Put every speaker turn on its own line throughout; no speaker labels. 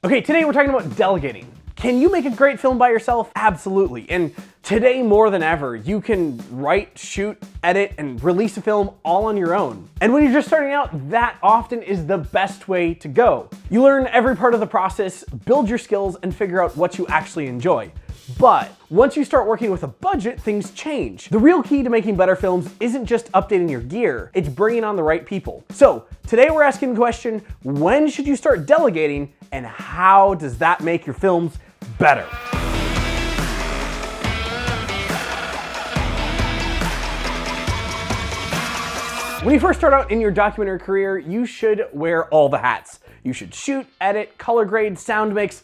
Okay, today we're talking about delegating. Can you make a great film by yourself? Absolutely. And today more than ever, you can write, shoot, edit, and release a film all on your own. And when you're just starting out, that often is the best way to go. You learn every part of the process, build your skills, and figure out what you actually enjoy. But once you start working with a budget, things change. The real key to making better films isn't just updating your gear, it's bringing on the right people. So today we're asking the question, when should you start delegating, and how does that make your films better? When you first start out in your documentary career, you should wear all the hats. You should shoot, edit, color grade, sound mix,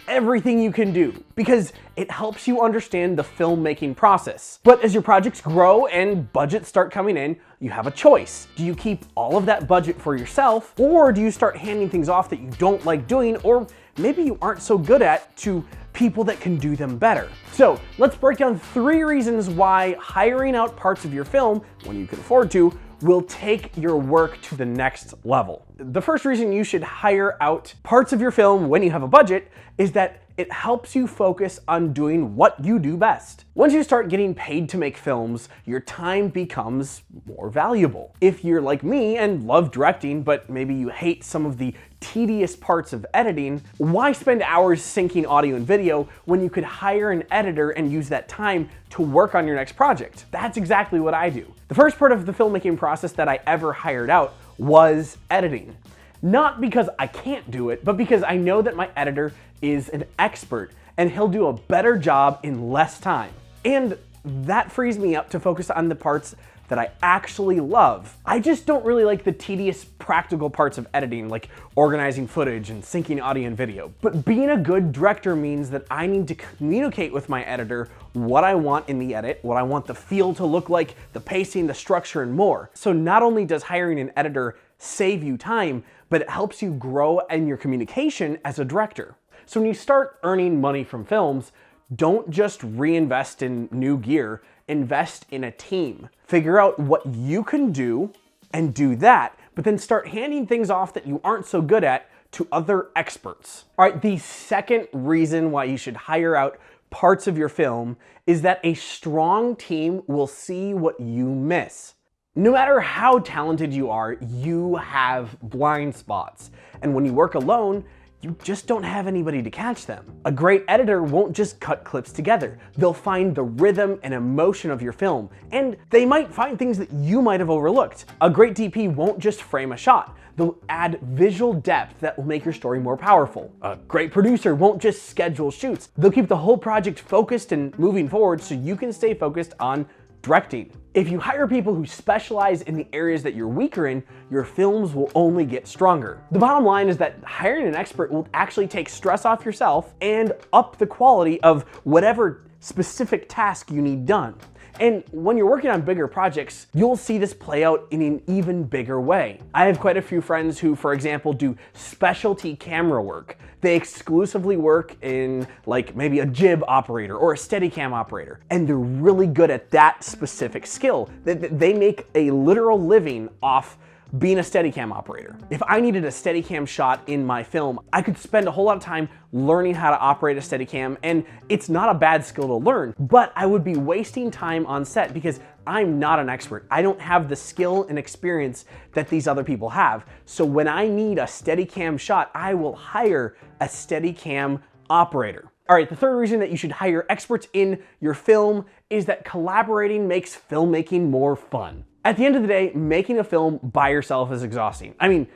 everything you can do, because it helps you understand the filmmaking process. But as your projects grow and budgets start coming in, you have a choice. Do you keep all of that budget for yourself, or do you start handing things off that you don't like doing, or maybe you aren't so good at, to people that can do them better? So let's break down 3 reasons why hiring out parts of your film, when you can afford to, will take your work to the next level. The first reason you should hire out parts of your film when you have a budget is that it helps you focus on doing what you do best. Once you start getting paid to make films, your time becomes more valuable. If you're like me and love directing, but maybe you hate some of the tedious parts of editing, why spend hours syncing audio and video when you could hire an editor and use that time to work on your next project? That's exactly what I do. The first part of the filmmaking process that I ever hired out was editing. Not because I can't do it, but because I know that my editor is an expert and he'll do a better job in less time. And that frees me up to focus on the parts that I actually love. I just don't really like the tedious practical parts of editing, like organizing footage and syncing audio and video. But being a good director means that I need to communicate with my editor what I want in the edit, what I want the feel to look like, the pacing, the structure, and more. So not only does hiring an editor save you time, but it helps you grow in your communication as a director. So when you start earning money from films, don't just reinvest in new gear, invest in a team. Figure out what you can do and do that, but then start handing things off that you aren't so good at to other experts. All right, the second reason why you should hire out parts of your film is that a strong team will see what you miss. No matter how talented you are, you have blind spots. And when you work alone, you just don't have anybody to catch them. A great editor won't just cut clips together. They'll find the rhythm and emotion of your film, and they might find things that you might have overlooked. A great DP won't just frame a shot. They'll add visual depth that will make your story more powerful. A great producer won't just schedule shoots. They'll keep the whole project focused and moving forward so you can stay focused on directing. If you hire people who specialize in the areas that you're weaker in, your films will only get stronger. The bottom line is that hiring an expert will actually take stress off yourself and up the quality of whatever specific task you need done. And when you're working on bigger projects, you'll see this play out in an even bigger way. I have quite a few friends who, for example, do specialty camera work. They exclusively work in like maybe a jib operator or a Steadicam operator, and they're really good at that specific skill. They make a literal living off being a Steadicam operator. If I needed a Steadicam shot in my film, I could spend a whole lot of time learning how to operate a Steadicam, and it's not a bad skill to learn, but I would be wasting time on set because I'm not an expert. I don't have the skill and experience that these other people have. So when I need a Steadicam shot, I will hire a Steadicam operator. All right, the third reason that you should hire experts in your film is that collaborating makes filmmaking more fun. At the end of the day, making a film by yourself is exhausting. I mean,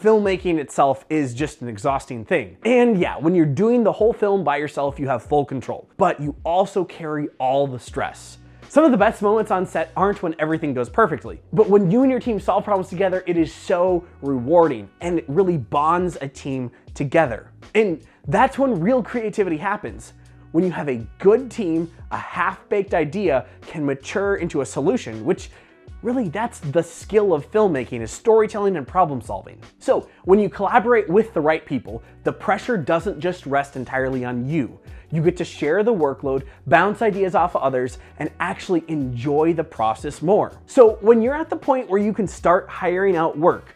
filmmaking itself is just an exhausting thing. And yeah, when you're doing the whole film by yourself, you have full control, but you also carry all the stress. Some of the best moments on set aren't when everything goes perfectly, but when you and your team solve problems together, it is so rewarding and it really bonds a team together. And that's when real creativity happens. When you have a good team, a half-baked idea can mature into a solution, which really, that's the skill of filmmaking, is storytelling and problem solving. So when you collaborate with the right people, the pressure doesn't just rest entirely on you. You get to share the workload, bounce ideas off of others, and actually enjoy the process more. So when you're at the point where you can start hiring out work,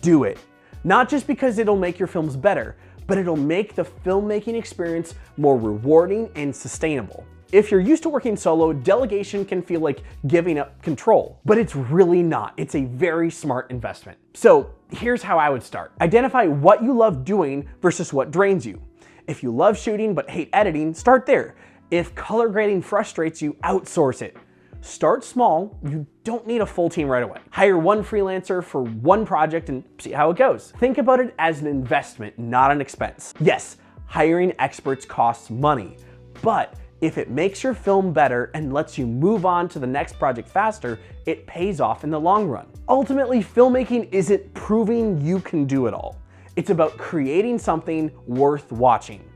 do it. Not just because it'll make your films better, but it'll make the filmmaking experience more rewarding and sustainable. If you're used to working solo, delegation can feel like giving up control, but it's really not. It's a very smart investment. So here's how I would start. Identify what you love doing versus what drains you. If you love shooting but hate editing, start there. If color grading frustrates you, outsource it. Start small, you don't need a full team right away. Hire one freelancer for one project and see how it goes. Think about it as an investment, not an expense. Yes, hiring experts costs money, but if it makes your film better and lets you move on to the next project faster, it pays off in the long run. Ultimately, filmmaking isn't proving you can do it all. It's about creating something worth watching.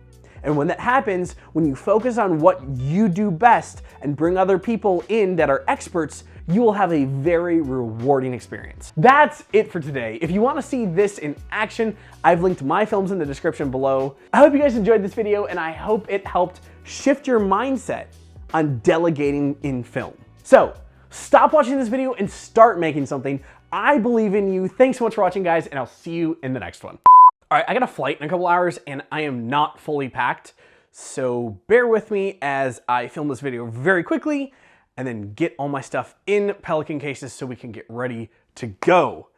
And when that happens, when you focus on what you do best and bring other people in that are experts, you will have a very rewarding experience. That's it for today. If you want to see this in action, I've linked my films in the description below. I hope you guys enjoyed this video and I hope it helped shift your mindset on delegating in film. So stop watching this video and start making something. I believe in you. Thanks so much for watching, guys, and I'll see you in the next one. All right, I got a flight in a couple hours and I am not fully packed, so bear with me as I film this video very quickly and then get all my stuff in Pelican cases so we can get ready to go.